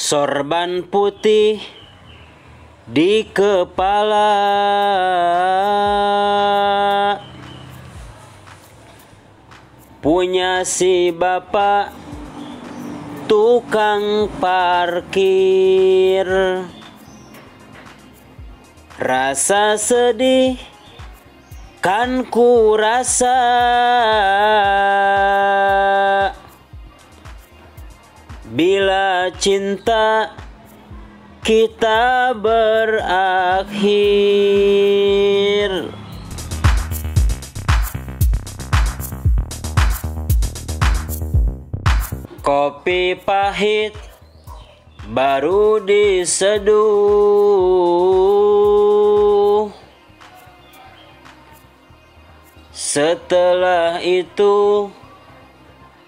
Sorban putih di kepala, punya si bapak tukang parkir. Rasa sedih kan ku rasa, bila cinta kita berakhir. Kopi pahit baru diseduh, setelah itu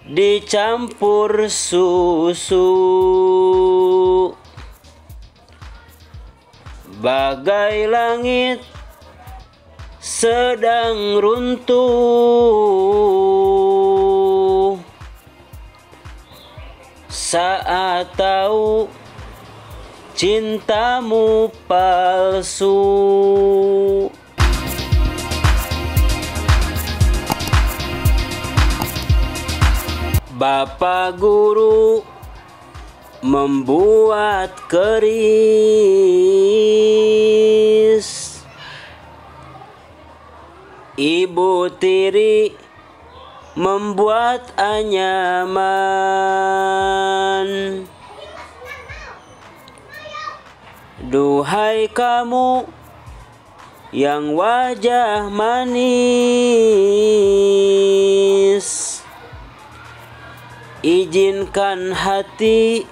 dicampur susu. Bagai langit sedang runtuh, saat tahu cintamu palsu. Bapak guru membuat keris, ibu tiri membuat anyaman. Duhai kamu yang wajah manis, izinkan hati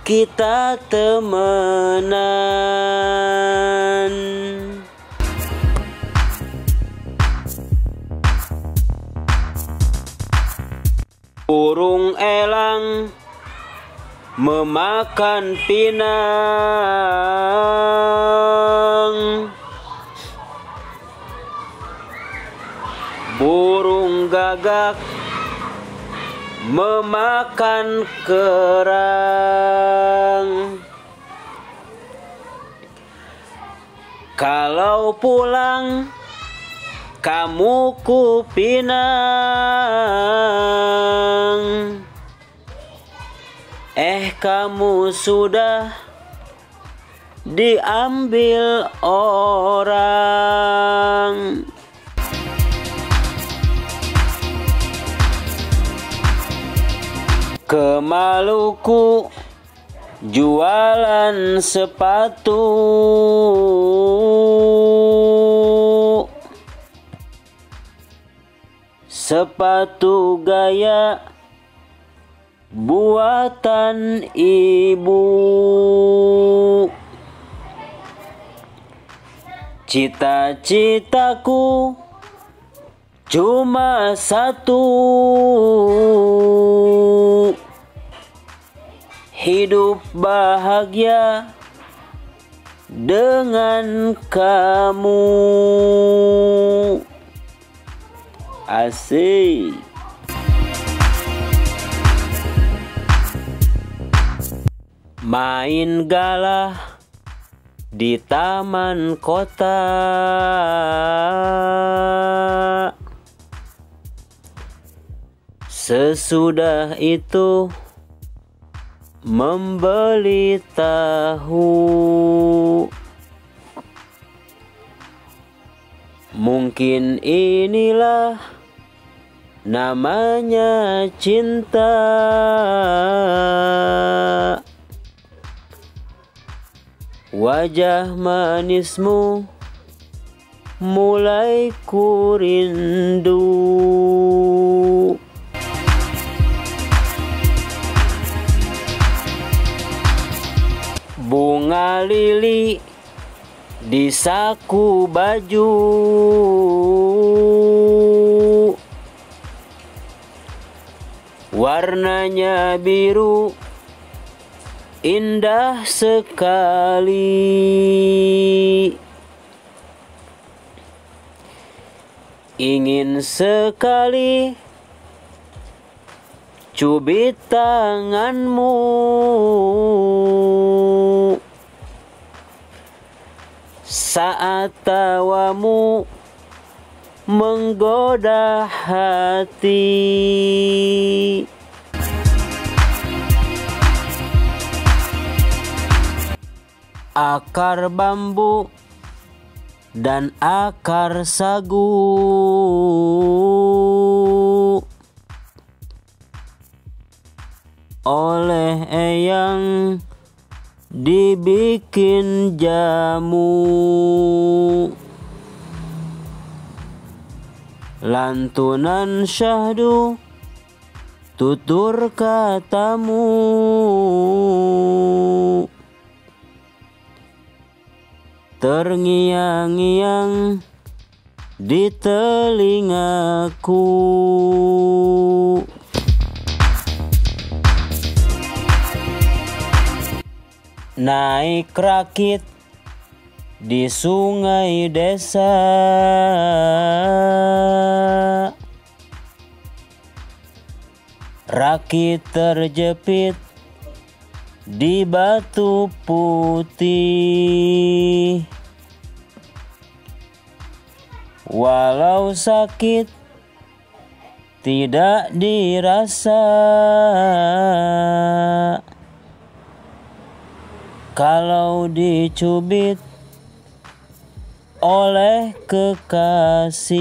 kita temenan. Burung elang memakan pinang, burung gagak memakan kerang. Kalau pulang kamu ku pinang, kamu sudah diambil orang. Ke Maluku jualan sepatu, sepatu gaya buatan ibu. Cita-citaku cuma satu, hidup bahagia dengan kamu. Asik. Main galah di taman kota, sesudah itu membeli tahu. Mungkin inilah namanya cinta. Wajah manismu mulai ku rindu. Bunga lili di saku baju, warnanya biru indah sekali. Ingin sekali cubit tanganmu, saat tawamu menggoda hati. Akar bambu dan akar sagu oleh eyang dibikin jamu. Lantunan syahdu tutur katamu, terngiang-ngiang di telingaku. Naik rakit di sungai desa, rakit terjepit di batu putih. Walau sakit tidak dirasa, kalau dicubit oleh kekasih.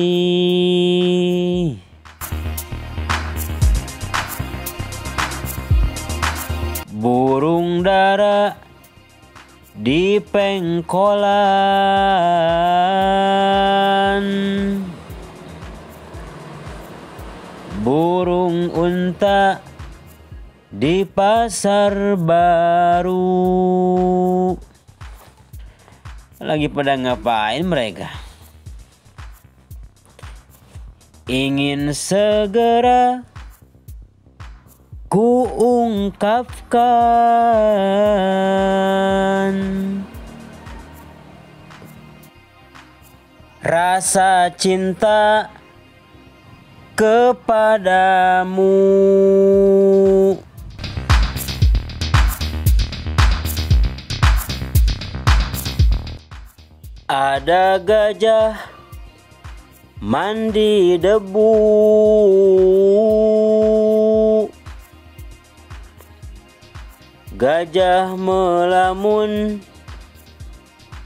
Burung dara di pengkolan, burung unta di pasar baru. Lagi pada ngapain mereka? Ingin segera kuungkapkan rasa cinta kepadamu. Ada gajah mandi debu, gajah melamun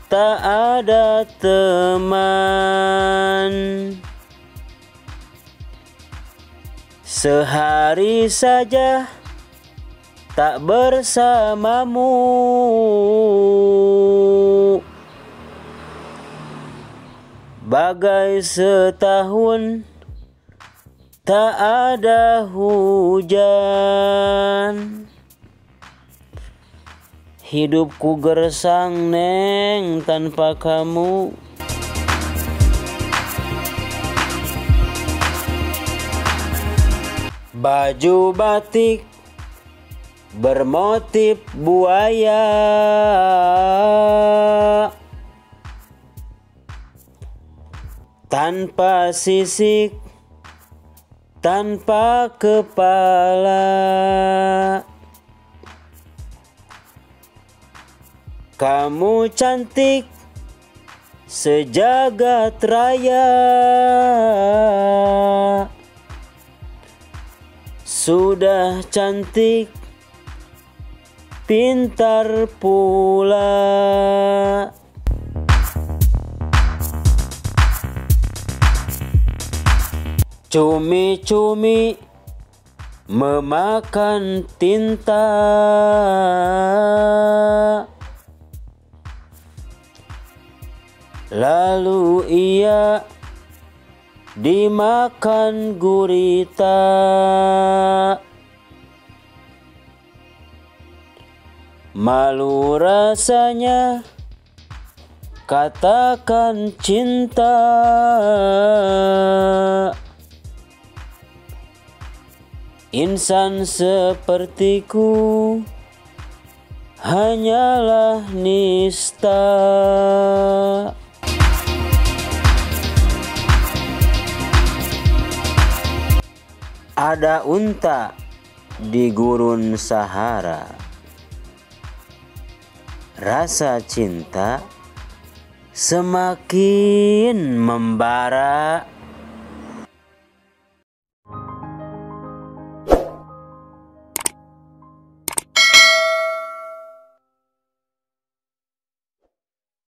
tak ada teman. Sehari saja tak bersamamu, bagai setahun tak ada hujan. Hidupku gersang neng tanpa kamu. Baju batik bermotif buaya, tanpa sisik, tanpa kepala. Kamu cantik sejagat raya, sudah cantik pintar pula. Cumi-cumi memakan tinta, lalu ia dimakan gurita. Malu rasanya katakan cinta, insan sepertiku hanyalah nista. Ada unta di gurun Sahara. Rasa cinta semakin membara